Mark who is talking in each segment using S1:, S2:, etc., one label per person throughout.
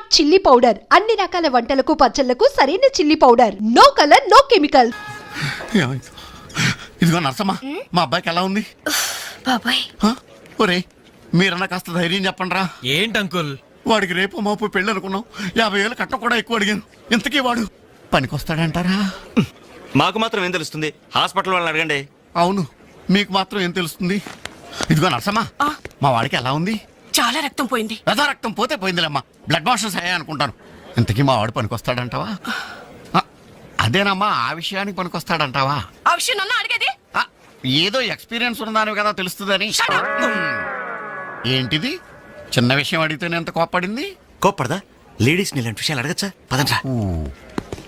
S1: Hot chilli powder అన్ని రకాల వంటలకు పచ్చళ్లకు సరైన chilli powder. No colour no chemical.
S2: ఇదిగో నర్సమ్మ, మా అబ్బాయికి ఎలా ఉంది?
S3: బాబాయ్
S2: ఒరే, మీరన్నా కాస్త ధైర్యం చెప్పండి రా.
S4: ఏంటి అంకుల్?
S2: వాడికి రేపు మాపు పెళ్ళి అనుకున్నాం. 50,000 కట్ట కూడా ఎక్కువ అడిగాను. ఇంతకీ వాడు పనికొస్తాడంటారా?
S5: మాకు మాత్రం ఏం తెలుస్తుంది? హాస్పిటల్ వాళ్ళని అడగండి.
S2: అవును, మీకు మాత్రం ఏం తెలుస్తుంది? ఇదిగో నర్సమ్మ, మా వాడికి ఎలా ఉంది?
S3: చాలా రక్తం పోయింది.
S2: రక్తం పోతే పోయిందిలేమ్మా, బ్లడ్ వాషెస్ అయ్యా అనుకుంటాను. ఇంతకీ మా వాడు పనికొస్తాడంటావా? అదేనమ్మా, ఆ విషయానికి పనికొస్తాడంటావా?
S3: ఆ విషయం నన్ను అడిగేది?
S2: ఏదో ఎక్స్పీరియన్స్ ఉన్నదాని కదా తెలుస్తుందని. ఏంటిది? చిన్న విషయం అడిగితేనే ఎంత కోప్పడింది?
S5: కోప్పడదా? లేడీస్ ఇలాంటి విషయాలు అడగచ్చా? పదండ్రా.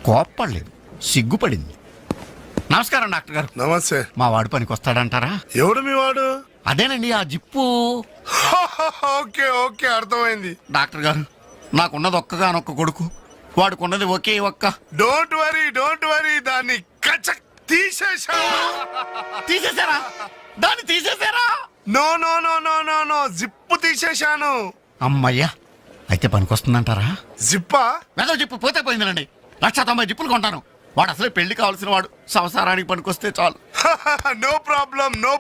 S2: కోప్పడలేదు, సిగ్గుపడింది. నమస్కారం డాక్టర్ గారు.
S6: నమస్తే.
S2: మా వాడు పనికొస్తాడంటారా?
S6: ఎవడు మీ వాడు?
S2: అదేనండి, ఆ జిప్పు.
S6: ఓకే ఓకే, అర్థమైంది.
S2: డాక్టర్ గారు, నాకున్నది ఒక్కగానొక్క కొడుకు. వాడుకున్నది ఒకే ఒక్క.
S6: డోంట్ వరీ, దాన్ని కచక్
S2: తీసేశారా? దాన్ని తీసేశారా?
S6: No no no no no no, zip తీసేశాను.
S2: అమ్మయ్యా, అయితే పనికొస్తుందంటారా?
S6: జిప్పా?
S2: మెదో జిప్పు పోతే పోయిందండి. 190 జిప్పులు కొంటాను. వాడు అసలే పెళ్లి కావాల్సిన వాడు. సంసారానికి పనికొస్తే చాలు.
S6: No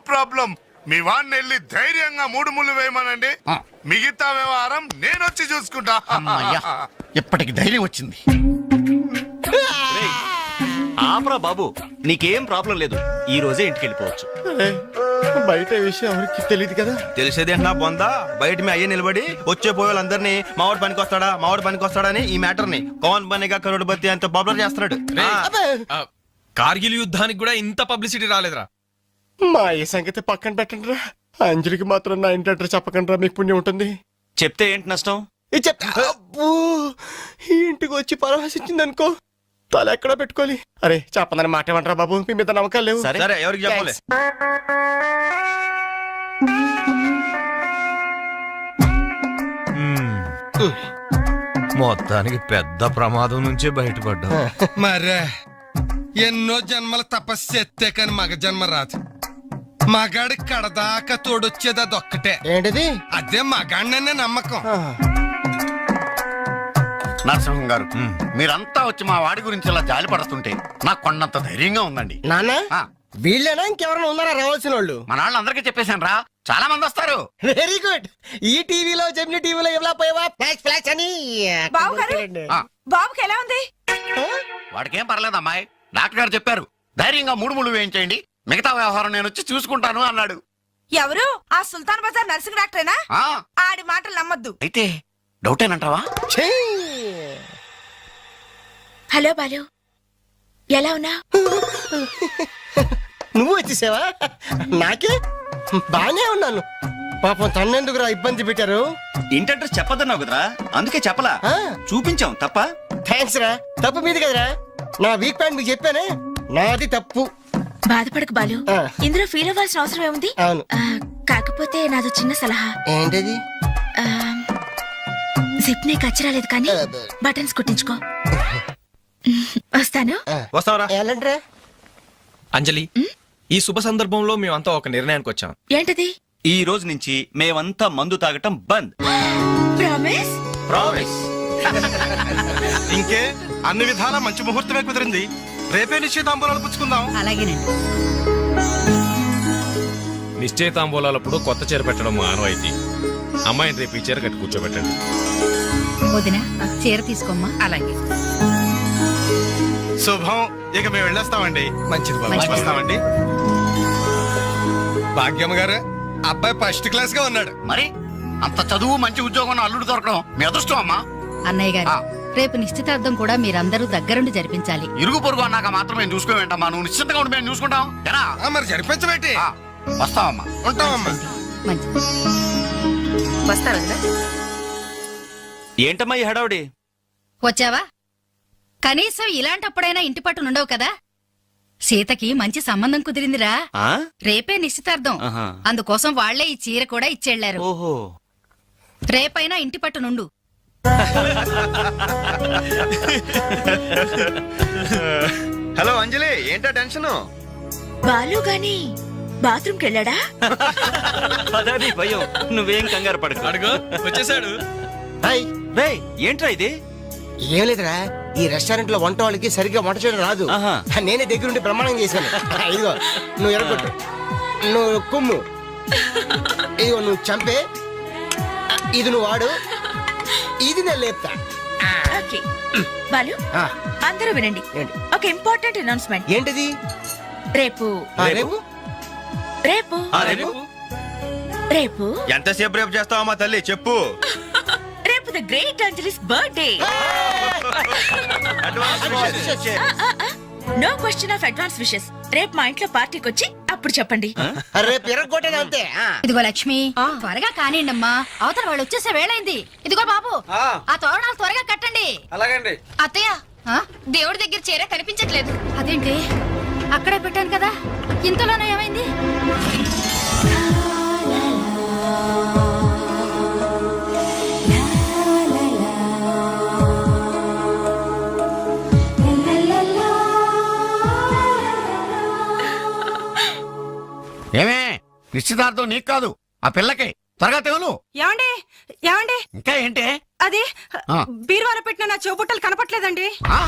S6: problem. మీ వాడిని వెళ్ళి ధైర్యంగా 3 ముళ్ళు వేయమనండి. మిగతా వ్యవహారం నేను వచ్చి చూసుకుంటా.
S2: అమ్మయ్యా, ఇప్పటికి ధైర్యం వచ్చింది.
S5: ఆపరా బాబు, నీకేం ప్రాబ్లం లేదు. ఈ రోజే ఇంటికి వెళ్ళిపోవచ్చు.
S4: బయట విషయం ఎవరికి తెలియదు కదా.
S7: తెలిసేది నా బొందా. బయట మీ అయ్యే నిలబడి వచ్చే పోయేవాళ్ళందరినీ మావాడు పనికొస్తాడా అని ఈ మ్యాటర్ ని కౌన్ బనేగా కరోడ్పతి అంత పాపులర్ చేస్తున్నాడు.
S4: కార్గిల్ యుద్ధానికి కూడా ఇంత పబ్లిసిటీ రాలేదురా.
S8: మా ఈ సంగతి పక్కన పెట్టండి రా. అంజలికి మాత్రం నా ఇంటి అడ్రస్ చెప్పకండి రా, మీకు పుణ్యం ఉంటుంది.
S5: చెప్తే ఏంటి నష్టం?
S8: ఇది చెప్తా. అబ్బో, ఈ ఇంటికి వచ్చి పరామర్శించింది అనుకో, తల ఎక్కడ పెట్టుకోవాలి. అరే చెప్పందని మాట ఏమంటారా బాబు, మీ మీద నమ్మకాలు లేవు.
S7: సరే ఎవరికి చెప్పలే.
S4: మొత్తానికి పెద్ద ప్రమాదం నుంచే బయటపడ్డా.
S9: మరే ఎన్నో జన్మల తపస్సు ఎత్తే కాని మగ జన్మ రాదు. మగాడి కడదాకా తోడొచ్చేది అదొక్కటే.
S8: ఏంటిది?
S9: అదే మగాడిననే నమ్మకం.
S2: నరసింహం గారు, మీరంతా వచ్చి మా వాడి గురించి ఇలా జాలి పడుతుంటే నాకు కొన్నంత ధైర్యంగా ఉందండి.
S8: నాన్న,
S2: ఆ,
S8: వీళ్ళేనా ఇంకెవరైనా ఉన్నారా రావాల్సిన వాళ్ళు?
S2: మన వాళ్ళందరికీ చెప్పేశాను రా, చాలా మంది వస్తారు.
S8: Very good. ఈ టీవీలో జెమిని టీవీలో ఎవలా పోయావా ఫ్లాష్ అని.
S3: బాబు గారు, బాబుకి ఎలా ఉంది?
S2: వాడికేం పర్లేదు అమ్మాయి, డాక్టర్ గారు చెప్పారు ధైర్యంగా 3 ముళ్ళు వేయించేయండి, మిగతా వ్యవహారం నేను వచ్చి చూసుకుంటాను అన్నాడు.
S3: ఎవరు? ఆ సుల్తాన్ బజార్ నర్సింగ్ డాక్టరేనా?
S2: ఆ,
S3: ఆడి మాటలు నమ్మద్దు.
S2: అయితే డౌటేనంటావా?
S3: హలో బాలు, ఎలా ఉన్నా?
S8: నువ్వు వచ్చేసావా? నాకే బానే ఉన్నాను. పాపం తన్నెందుకురా ఇబ్బంది పెట్టారు?
S5: ఇంటి అడ్రస్ చెప్పదన్నావు కదరా, అందుకే చెప్పలా. చూపించాం తప్ప.
S8: థ్యాంక్స్ రా. తప్పు మీది కదరా, నా వీక్ పాయింట్ మీకు చెప్పానే, నాది తప్పు.
S3: బాధపడకు బాలు, ఇందులో ఫీల్ అవ్వాల్సిన అవసరం ఏముంది?
S8: అవును.
S3: కాకపోతే నాది చిన్న సలహా.
S8: ఏంటది?
S3: జిప్ నే కచ్చరాలేదు కానీ బటన్స్ కుట్టించుకో. వస్తాను.
S7: వస్తావరా?
S8: ఎలాంటిరా?
S4: అంజలి, ఈ శుభ సందర్భంలో మేమంతా ఒక నిర్ణయానికి వచ్చాం.
S3: ఏంటది?
S5: ఈ రోజు నుంచి మేమంతా మందు తాగటం బంద్.
S3: ప్రామిస్?
S5: ప్రామిస్.
S9: ఇంకే అన్ని విధాల మంచి ముహూర్తమే కుదిరింది. రేపే నిశ్చితాంబూలాలు పుచ్చుకుందాం.
S3: అలాగేనండి.
S4: నిశ్చయితాంబూలాలప్పుడు కొత్త చీర పెట్టడం ఆనవాయితీ. అమ్మాయిని రేపు ఈ చీర కట్టి కూర్చోబెట్టండి.
S3: వదినా, చీర తీసుకోమ్మా. అలాగే.
S9: శుభం. ఇక మేము వెళ్ళొస్తామండి.
S4: మంచిది బాబు.
S9: వస్తామండి. భాగ్యమ్మ గారు, అబ్బాయి ఫస్ట్ క్లాస్ గా ఉన్నాడు.
S2: మరి అంత చదువు మంచి ఉద్యోగం అల్లుడు దొరకడం మీ అదృష్టం అమ్మా.
S10: అన్నయ్య గారు, రేపు నిశ్చితార్థం కూడా మీరందరూ దగ్గరుండి జరిపించాలి.
S2: ఇరుగు పొరుగు అన్నాక మాత్రం మేము చూసుకోవేంటమ్మా, నువ్వు నిశ్చింతగా ఉండి మేము చూసుకుంటాం.
S9: మరి జరిపించబెట్టి
S2: వస్తావమ్మా.
S9: ఉంటామమ్మా.
S10: మంచిది.
S3: వస్తారా?
S5: ఏంటమ్మా ఈ హడావుడి?
S10: వచ్చావా? కనీసం ఇలాంటప్పుడైనా ఇంటి పట్టు నుండవు కదా. సీతకి మంచి సంబంధం కుదిరిందిరా. రేపే నిశ్చితార్థం. అందుకోసం వాళ్లే ఈ చీర కూడా ఇచ్చెళ్లారు.
S5: ఓహో,
S10: రేపైనా ఇంటి పట్టు నుండు.
S7: హలో అంజలి, ఏంటా టెన్షన్?
S3: బాలు గాని బాత్రూమ్ కెళ్ళాడా?
S5: భయం. నువ్వేం కంగారు పడకు.
S4: అడుగు వచ్చేసాడు.
S8: హాయ్,
S5: రేయ్ ఏంట్రా ఇది?
S8: ఏం లేదురా, ఈ రెస్టారెంట్ లో వంట వాళ్ళకి సరిగ్గా వంట చేయడం రాదు.
S5: ఆహా.
S8: నేనే దగ్గరుండి బ్రహ్మాండం చేశాను. ఇదిగో నువ్వు ఎరగొట్టు, నువ్వు కుమ్ము, ఇదిగో నువ్వు చంపే, ఇది నువ్వు వాడు, ఇది నేను లేపుతా.
S3: ఓకే బాలు,
S8: ఆ,
S3: అందరూ వినండి.
S8: ఏంటి?
S3: ఒక ఇంపార్టెంట్ అనౌన్స్మెంట్.
S8: ఏంటిది?
S3: రేపు
S8: రేపు
S3: రేపు
S7: రేపు
S3: రేపు
S7: ఎంతసేపు రేపు చేస్తావా తల్లి చెప్పు.
S3: రేపు the great Anjali's birthday. No question of advance wishes. రేపు మా ఇంట్లో పార్టీకి వచ్చి అప్పుడు చెప్పండి.
S8: రేపు ఎరగొట్టేది అంతే.
S10: ఇదిగో లక్ష్మి, త్వరగా కానివ్వండమ్మా, అవతల వాళ్ళు వచ్చేసే వేళైంది. ఇదిగో బాబు, ఆ తోరణాలు త్వరగా కట్టండి.
S5: అలాగండి.
S10: అత్తయ్య, దేవుడి దగ్గర చీర కనిపించట్లేదు. అదేంటి, అక్కడే పెట్టాను కదా, ఇంతలోనే ఏమైంది?
S2: ఏమే, నిశ్చితార్థం నీకు కాదు, ఆ పిల్లకి. త్వరగా తెలు.
S11: ఏమండి ఏమండి,
S2: ఇంకా ఏంటి?
S11: అది
S2: ఆ.
S11: బీరువాలో పెట్టిన నా చెవుబుట్టలు కనపట్లేదండి.
S2: ఆ?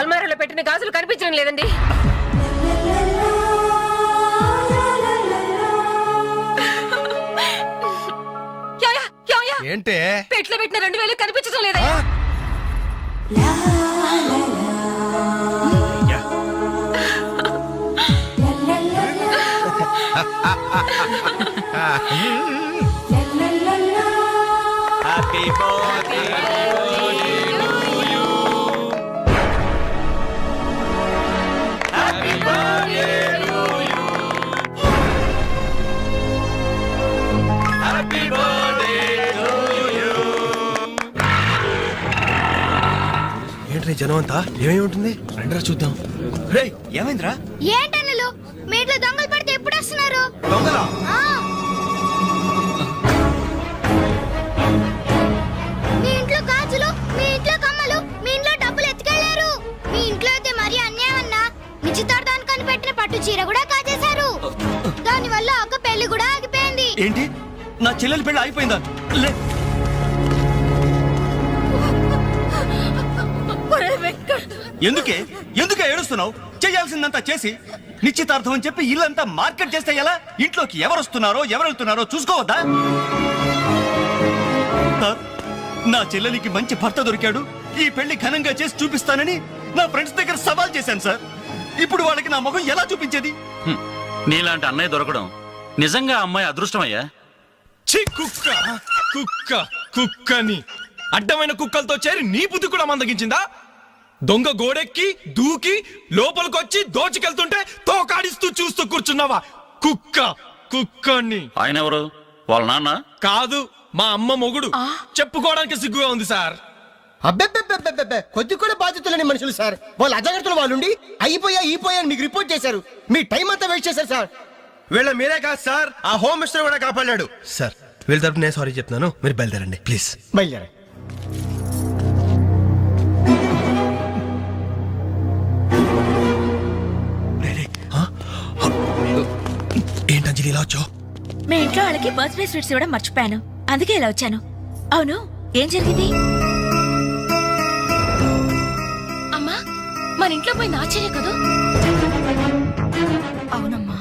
S11: అల్మారాలో పెట్టిన గాజులు కనిపించడం లేదండి. ఏమయ్యా, ఏమయ్యా?
S9: ఏంటే
S11: పెట్లో పెట్టిన 2000 కనిపించడం లేదా?
S5: హ్యాపీ బర్త్డే
S8: ఏంటి జనం అంతా ఏమేమి ఉంటుంది రండిరా చూద్దాం.
S5: రేయ్ ఏమైందిరా?
S10: ఏంటన్నలు, మీ ఇంట్లో దొంగలు పడితే ఎప్పుడు వస్తున్నారు?
S7: దొంగలా?
S10: మీ ఇంట్లో గాజులు, మీ ఇంట్లో కమ్మలు, మీ ఇంట్లో డబ్బులు ఎత్తుకెళ్లారు. మీ ఇంట్లో అయితే మరీ అన్యాయం అన్నా. నిశ్చితార్థానికి పెట్టిన పట్టు చీర కూడా కాజేశారు. దాని వల్ల ఒక పెళ్లి కూడా ఆగిపోయింది.
S5: ఏంటి, నా చెల్లెలి పెళ్లి అయిపోయిందా? లే, ఎందుకే ఎందుకే ఏడుస్తున్నావు? చేయాల్సిందంతా చేసి నిశ్చితార్థం అని చెప్పి ఇల్లంతా మార్కెట్ చేస్తే ఎలా? ఇంట్లోకి ఎవరు వస్తున్నారో ఎవరు వెళ్తున్నారో చూసుకోవద్దా? సార్, నా చెల్లెలికి మంచి భర్త దొరికాడు, ఈ పెళ్లి ఘనంగా చేసి చూపిస్తానని నా ఫ్రెండ్స్ దగ్గర సవాల్ చేశాను సార్. ఇప్పుడు వాళ్ళకి నా ముఖం ఎలా చూపించేది?
S12: నీలాంటి అన్నయ్య దొరకడం నిజంగా అమ్మాయి అదృష్టమయ్యా.
S9: ఛీ, కుక్క కుక్క కుక్కని అడ్డమైన కుక్కలతో చేరి నీ బుద్ధి కూడా మందగించిందా? దొంగ గోడెక్కి దూకి లోపలికొచ్చి దోచుకెళ్తుంటే తోకాడిస్తూ చూస్తూ కూర్చున్నావా? కుక్క కుక్కని.
S12: ఆయన ఎవరు? వాళ్ళ నాన్న?
S9: కాదు, మా అమ్మ మొగుడు. చెప్పుకోవడానికి సిగ్గుగా ఉంది సార్.
S8: అబ్బెబ్బెబ్బెబ్బెబ్బె, కొద్ది కూడా బాధ్యతలేని మనుషులు సార్. వాళ్ళు అజాగ్రత్తలు వాళ్ళుండి అయిపోయా మీకు రిపోర్ట్ చేశారు. మీ టైం అంతా వేస్ట్ చేశారు సార్.
S7: వీళ్ళ మీరే కాదు సార్, ఆ హోమ్ మినిస్టర్ కూడా కాపాడాడు
S9: సార్. వీళ్ళ తరపు నేను సారీ చెప్తున్నాను, మీరు బయలుదేరండి ప్లీజ్.
S8: బయలుదేరా.
S9: ఏంటంజలి ఇలా వచ్చావు?
S3: మీ ఇంట్లో వాళ్ళకి బర్త్డే స్వీట్స్ ఇవ్వడం మర్చిపోయాను, అందుకే ఇలా వచ్చాను. అవును, ఏం జరిగింది? అమ్మా, మన ఇంట్లో పోయి నాచర్య కదా? అవునమ్మా.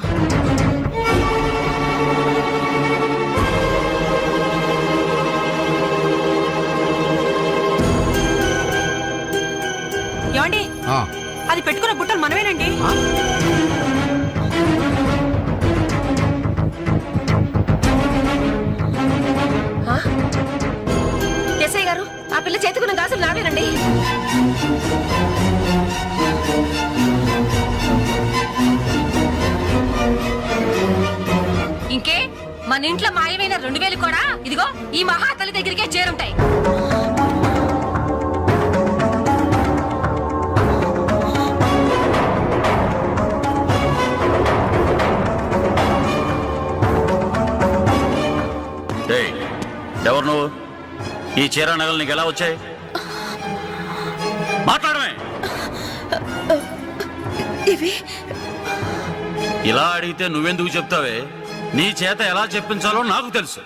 S11: ఏమండి, అది పెట్టుకున్న బుట్టలు మనమేనండి. ఎస్ఐ గారు, ఆ పిల్ల చేతుకున్న గాజులు నావేనండి. ఇంకే, మన ఇంట్లో మాయమైన 2000 కూడా ఇదిగో ఈ మహాతల్లి దగ్గరికే చేరుంటాయి.
S12: ఎవరు నువ్వు? ఈ చీర నగలు నీకు ఎలా వచ్చాయి? మాట్లాడమే.
S3: ఇవి
S12: ఇలా అడిగితే నువ్వెందుకు చెప్తావే? నీ చేత ఎలా చెప్పించాలో నాకు తెలుసు.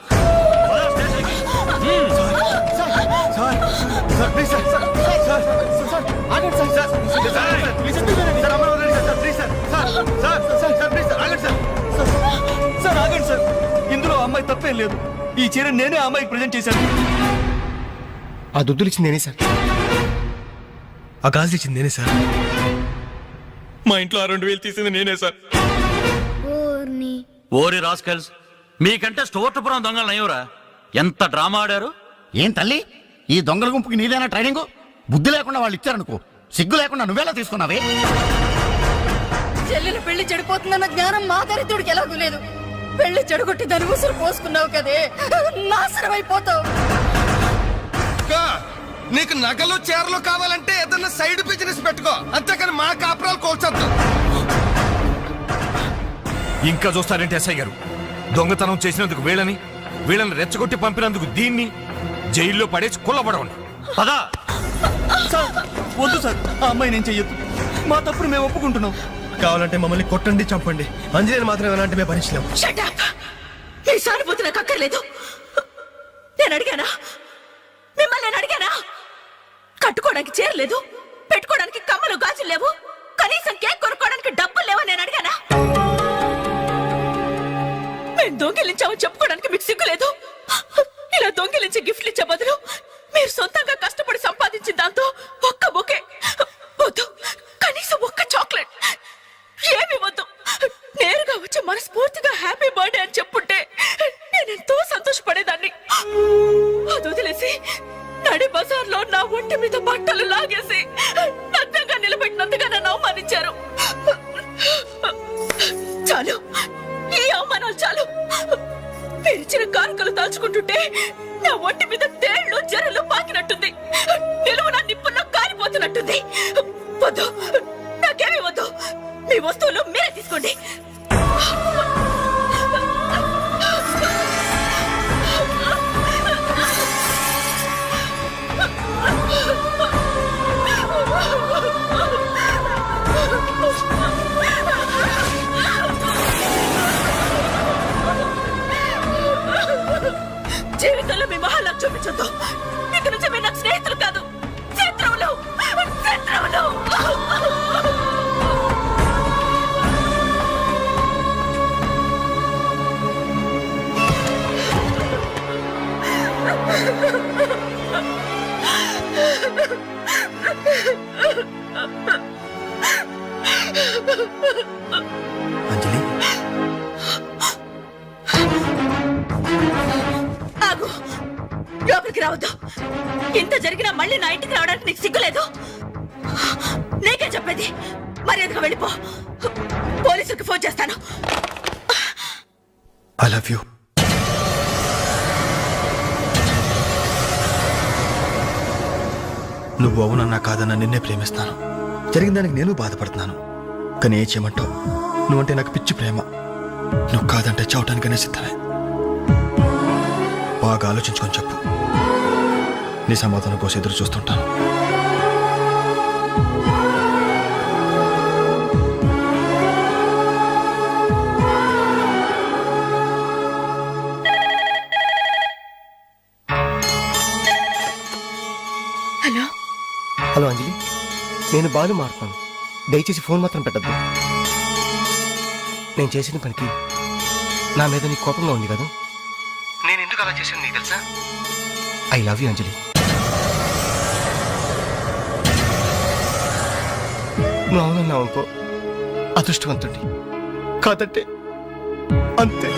S5: సార్ ఆగండి సార్, ఇందులో అమ్మాయి తప్పేం లేదు. ఈ చీర నేనే ఆ అమ్మాయికి ప్రజెంట్ చేశాను.
S8: ఆ దుద్దులు ఇచ్చింది నేనే సార్.
S7: ఆ గాజు ఇచ్చింది నేనే సార్. మా ఇంట్లో ఆ 2000 తీసింది నేనే సార్.
S12: ఓరి రాస్కల్స్, మీకంటే స్టోర్టపురం దొంగలు నయ్యవరా? ఎంత డ్రామా ఆడారు.
S2: ఏం తల్లి, ఈ దొంగల గుంపుకి నీదేనా ట్రైనింగ్? బుద్ధి లేకుండా వాళ్ళు ఇచ్చారనుకో, సిగ్గు లేకుండా నువ్వేలా తీసుకున్నావే?
S10: చెల్లెలు పెళ్లి చెడిపోతుందన్న జ్ఞానం మా దరిద్రుడికి ఎలాగూ లేదు. పెళ్లి చెడగొట్టి దాని ఉసురు పోసుకున్నావు కదే, నాశనం అయిపోతావు.
S9: నీకు నగలు చీరలు కావాలంటే ఏదన్నా సైడ్ బిజినెస్ పెట్టుకో, అంతేకాని మా కాపురాలు కోల్చొద్దు.
S4: ఇంకా చూస్తారంటే ఎస్ఐ గారు, దొంగతనం చేసినందుకు వీళ్ళని రెచ్చగొట్టి పంపినందుకు దీన్ని జైల్లో పడేసి కుల్లబడవండి.
S12: పదా
S5: సార్ వద్దు సార్, ఆ అమ్మాయి నేను చెయ్యొద్దు. మా తప్పుడు మేము ఒప్పుకుంటున్నాం.
S7: కావాలంటే మమ్మల్ని కొట్టండి, చంపండి. అంజలిని మాత్రం ఎలాంటి మేము భరించలేము.
S3: Shut up! మీ సానుభూతి నాకు అక్కర్లేదు. నేను అడిగానా? మిమ్మల్ని నేను అడిగానా? కట్టుకోవడానికి చీరలేదు, పెట్టుకోవడానికి కమ్మలు గాజులు లేవు, కనీసం కేక్ కొనుక్కోవడానికి డబ్బులు లేవని నేను అడిగానా? మేము దొంగిలించామని చెప్పుకోవడానికి మీకు సిగ్గు లేదు. ఇలా దొంగిలించి గిఫ్ట్లు ఇచ్చే బదులు మీరు సొంతంగా కష్టపడి సంపాదించిన దాంతో ఒక్క బొకే వద్దు, కనీసం ఒక్క చాక్లెట్ ఏమి వద్దు, నేరుగా వచ్చి మనస్ఫూర్తిగా హ్యాపీ బర్త్డే అని చెప్పుంటే నేనెంతో సంతోషపడేదాన్ని. అది వదిలేసి నడి బజార్లో నా ఒంటి మీద బట్టలు లాగేసి నగ్నంగా నిలబెట్టినందుగా నన్ను అవమానించారు. చాలు, ఈ అవమానాలు చాలు. పెరిచిన కానుకలు దాచుకుంటుంటే నా ఒంటి మీద తేళ్లు జరలు పాకినట్టుంది, నిలువున నిప్పుల్లో కాలిపోతున్నట్టుంది. వద్దు, నాకేమీ వద్దు. మీ వస్తువులు మీరే తీసుకోండి. జీవితంలో మీ మహాలకు చూపించొద్దు. ఇక నుంచి మీరు నాకు స్నేహితులు కాదు, శత్రువులు. శత్రువులు.
S7: అంజలి,
S3: ఆగు, లోపలికి రావద్దు. ఇంత జరిగినా మళ్ళీ నా ఇంటికి రావడానికి నీకు సిగ్గులేదు? నీకే చెప్పేది, మర్యాదగా వెళ్ళిపో. పోలీసులకు ఫోన్ చేస్తాను.
S7: I love you. నువ్వు అవునన్నా కాదన్నా నిన్నే ప్రేమిస్తాను. జరిగిన దానికి నేను బాధపడుతున్నాను, కానీ ఏం చేయమంటావు? నువ్వంటే నాకు పిచ్చి ప్రేమ. నువ్వు కాదంటే చావటానికనే సిద్ధమే. బాగా ఆలోచించుకొని చెప్పు. నీ సమాధానం కోసం ఎదురు చూస్తుంటాను.
S3: హలో
S8: హలో అంజలి, నేను బాలు మారుతాను. దయచేసి ఫోన్ మాత్రం పెట్టద్దు. నేను చేసిన పనికి నా మీద నీకు కోపంగా ఉంది కదా? నేను ఎందుకు అలా చేశాను నీకు తెలుసా? ఐ లవ్ యూ అంజలి. నువ్వు అవునన్నావు అనుకో, అదృష్టవంతుడి. కాదంటే అంతే.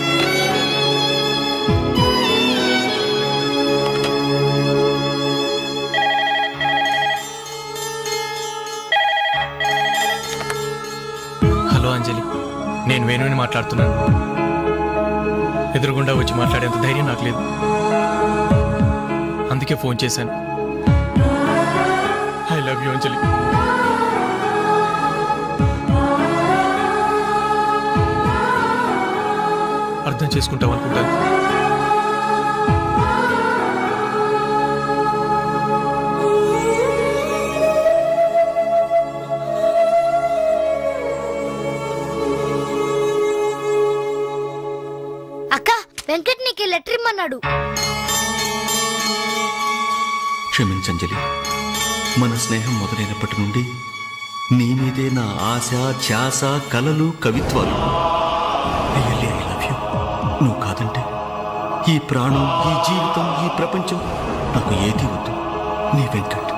S7: హలో అంజలి, నేను వేణుని మాట్లాడుతున్నాను. ఎదురుగుండా వచ్చి మాట్లాడేంత ధైర్యం నాకు లేదు, అందుకే ఫోన్ చేశాను. ఐ లవ్ యూ అంజలి. అర్థం చేసుకుంటావు అనుకుంటాను.
S13: అక్క వెంకట్ నీకు లెటర్ ఇమ్మన్నాడు.
S5: క్షమించంజలి, మన స్నేహం మొదలైనప్పటి నుండి నీ మీదే నా ఆశ, ధ్యాస, కలలు, కవిత్వాలు. Really I love you. నువ్వు కాదంటే ఈ ప్రాణం, ఈ జీవితం, ఈ ప్రపంచం నాకు ఏది వద్దు. నీ వెంకట్.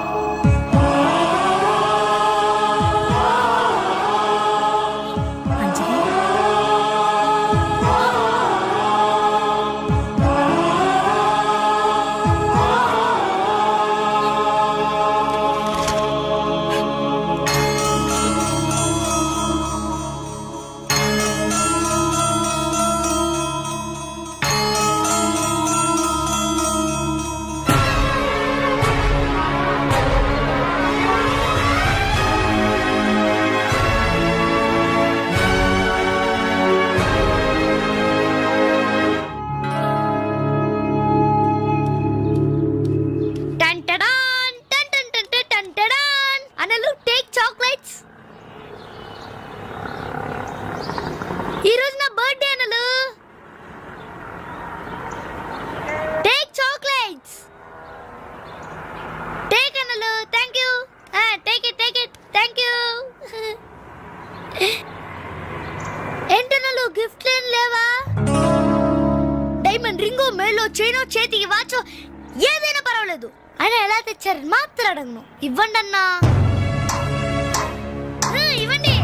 S13: అనలు take chocolates. ఈ రోజు నా బర్త్డే అనలు. Take chocolates. టేక్ అనలు. Thank you. Take it. Thank you. ఏంటనలు గిఫ్ట్ ఏం లేవా? డైమండ్ రింగో, మేలో చైనో, చేతికి వాచో ఏదైనా పర్వాలేదు. ఆయన ఎలా తెచ్చారని మాత్రం అడగను. ఇవ్వండి అన్నా. ఇవ్వండి.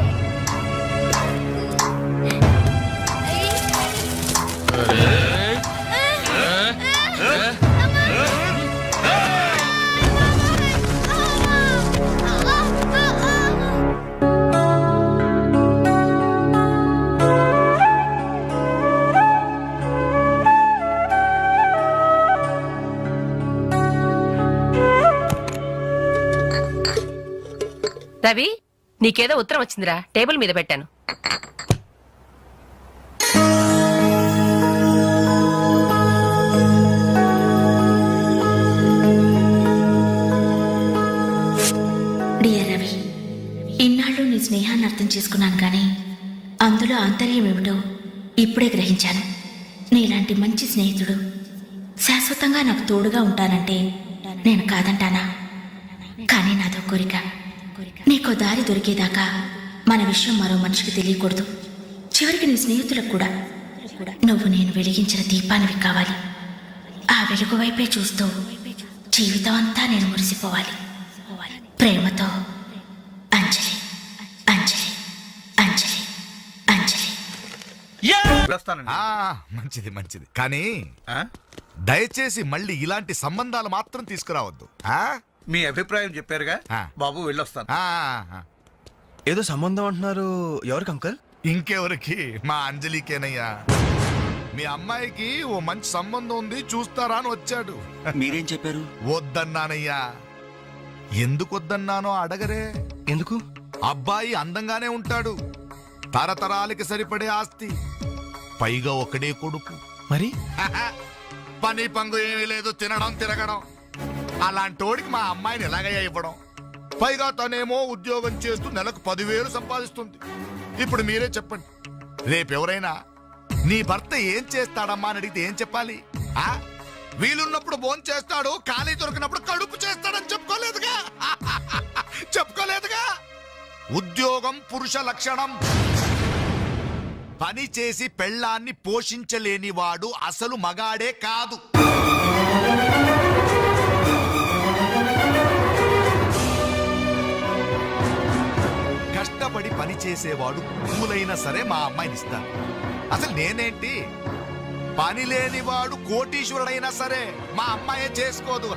S11: రవి, నీకేదో ఉత్తరం వచ్చిందిరా, టేబుల్ మీద పెట్టాను.
S3: డియర్ రవి, ఇన్నాళ్ళు నీ స్నేహాన్ని అర్థం చేసుకున్నాను కానీ అందులో ఆంతర్యం ఏమిటో ఇప్పుడే గ్రహించాను. నీలాంటి మంచి స్నేహితుడు శాశ్వతంగా నాకు తోడుగా ఉంటానంటే నేను కాదంటానా? కానీ నాదో కోరిక. నీకో దారి దొరికేదాకా మన విషయం మరో మనిషికి తెలియకూడదు. చివరికి నీ స్నేహితులకు కూడా నువ్వు నేను వెలిగించిన దీపానివి కావాలి. ఆ వెలుగు వైపే చూస్తూ జీవితం అంతా నేను మురిసిపోవాలి. ప్రేమతో అంజలి. అంజలి. అంజలి. అంజలి.
S6: మంచిది మంచిది, కానీ దయచేసి మళ్ళీ ఇలాంటి సంబంధాలు మాత్రం తీసుకురావద్దు.
S9: మీ అభిప్రాయం చెప్పారుగా బాబు, వెళ్ళొస్తాను.
S7: ఏదో సంబంధం అంటున్నారు. ఎవరికి అంకల్?
S6: ఇంకెవరికి? మా అంజలికేనయ్యా. మీ అమ్మాయికి ఓ మంచి సంబంధం ఉంది, చూస్తారా అని వచ్చాడు.
S5: మీరేం చెప్పారు?
S6: వద్దన్నానయ్యా. ఎందుకు వద్దన్నానో అడగరే.
S7: ఎందుకు?
S6: అబ్బాయి అందంగానే ఉంటాడు, తరతరాలకి సరిపడే ఆస్తి, పైగా ఒకడే కొడుకు.
S7: మరి
S6: పని పంగు ఏమీ లేదు, తినడం తిరగడం. అలాంటోడికి మా అమ్మాయిని ఎలాగయ్యా ఇవ్వడం? పైగా తనేమో ఉద్యోగం చేస్తూ నెలకు 10,000 సంపాదిస్తుంది. ఇప్పుడు మీరే చెప్పండి, రేపెవరైనా నీ భర్త ఏం చేస్తాడమ్మా అని అడిగితే ఏం చెప్పాలి? వీలున్నప్పుడు భోజనం చేస్తాడు, ఖాళీ దొరికినప్పుడు కడుపు చేస్తాడని చెప్పుకోలేదుగా. చెప్పుకోలేదుగా. ఉద్యోగం పురుష లక్షణం. పని చేసి పెళ్ళాన్ని పోషించలేని వాడు అసలు మగాడే కాదు. కష్టపడి పని చేసేవాడు పూలైనా సరే మా అమ్మాయిని ఇస్తాను. అసలు నేనేంటి, పని లేనివాడు కోటీశ్వరుడైనా సరే మా అమ్మాయే చేసుకోదు.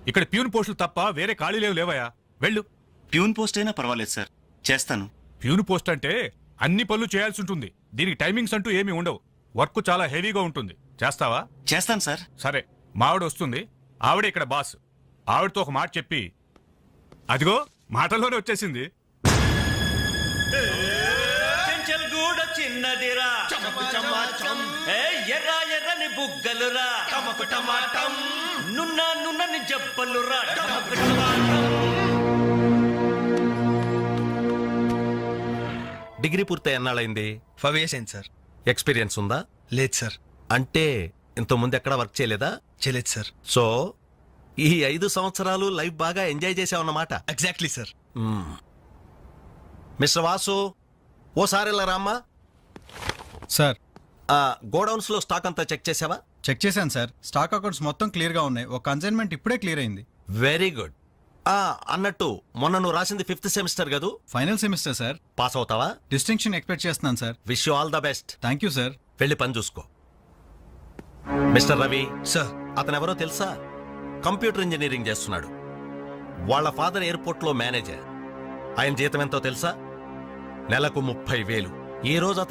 S4: ఇక్కడ ప్యూన్ పోస్టులు తప్ప వేరే ఖాళీలేవు లేవయా? వెళ్ళు.
S5: ప్యూన్ పోస్ట్ అయినా పర్వాలేదు సార్, చేస్తాను.
S4: ప్యూన్ పోస్ట్ అంటే అన్ని పనులు చేయాల్సి ఉంటుంది. దీనికి టైమింగ్స్ అంటూ ఏమీ ఉండవు. వర్క్ చాలా హెవీగా ఉంటుంది. చేస్తావా?
S5: చేస్తాను సార్.
S4: సరే, మావిడ వస్తుంది. ఆవిడ ఇక్కడ బాస్. ఆవిడతో ఒక మాట చెప్పి, అదిగో మాటల్లోనే వచ్చేసింది.
S5: చిన్నది
S7: గదిరా ఎర్ర ఎర్రని బుగ్గలురా నున్న నున్నని జబ్బలురా డిగ్రీ పూర్తి ఎన్నాళ్ళైంది?
S14: 5 years అయింది సార్.
S7: ఎక్స్పీరియన్స్ ఉందా?
S14: లేదు సార్.
S7: అంటే ఇంత ముందు ఎక్కడ వర్క్ చేయలేదా?
S14: చేయలేదు సార్.
S7: సో ఈ 5 సంవత్సరాలు లైఫ్ బాగా ఎంజాయ్ చేసావన్నమాట.
S14: Exactly sir.
S7: మిస్టర్ వాసు, ఓసారి ఇలా రామ్మా.
S14: సార్
S7: గోడౌన్స్ లో స్టాక్ అంతా చెక్ చేసావా?
S14: చెక్ చేశాను సార్. స్టాక్ అకౌంట్స్ మొత్తం క్లియర్ గా ఉన్నాయి. ఒక కన్సైన్మెంట్ ఇప్పుడే క్లియర్ అయింది.
S7: Very good. అన్నట్టు మొన్న నువ్వు రాసింది 5th సెమిస్టర్ కదూ?
S14: Final semester sir.
S7: పాస్ అవుతావా?
S14: డిస్టింక్షన్ ఎక్స్పెక్ట్ చేస్తున్నాను sir.
S7: Wish you all the best.
S14: Thank you sir.
S7: వెళ్ళి పని చూసుకో. Mister Ravi
S14: sir.
S7: అతను ఎవరో తెలుసా? కంప్యూటర్ ఇంజనీరింగ్ చేస్తున్నాడు. వాళ్ళ ఫాదర్ ఎయిర్పోర్ట్ లో మేనేజర్. ఆయన జీతం ఎంతో తెలుసా? నెలకు 30,000. ఈ రోజు అతను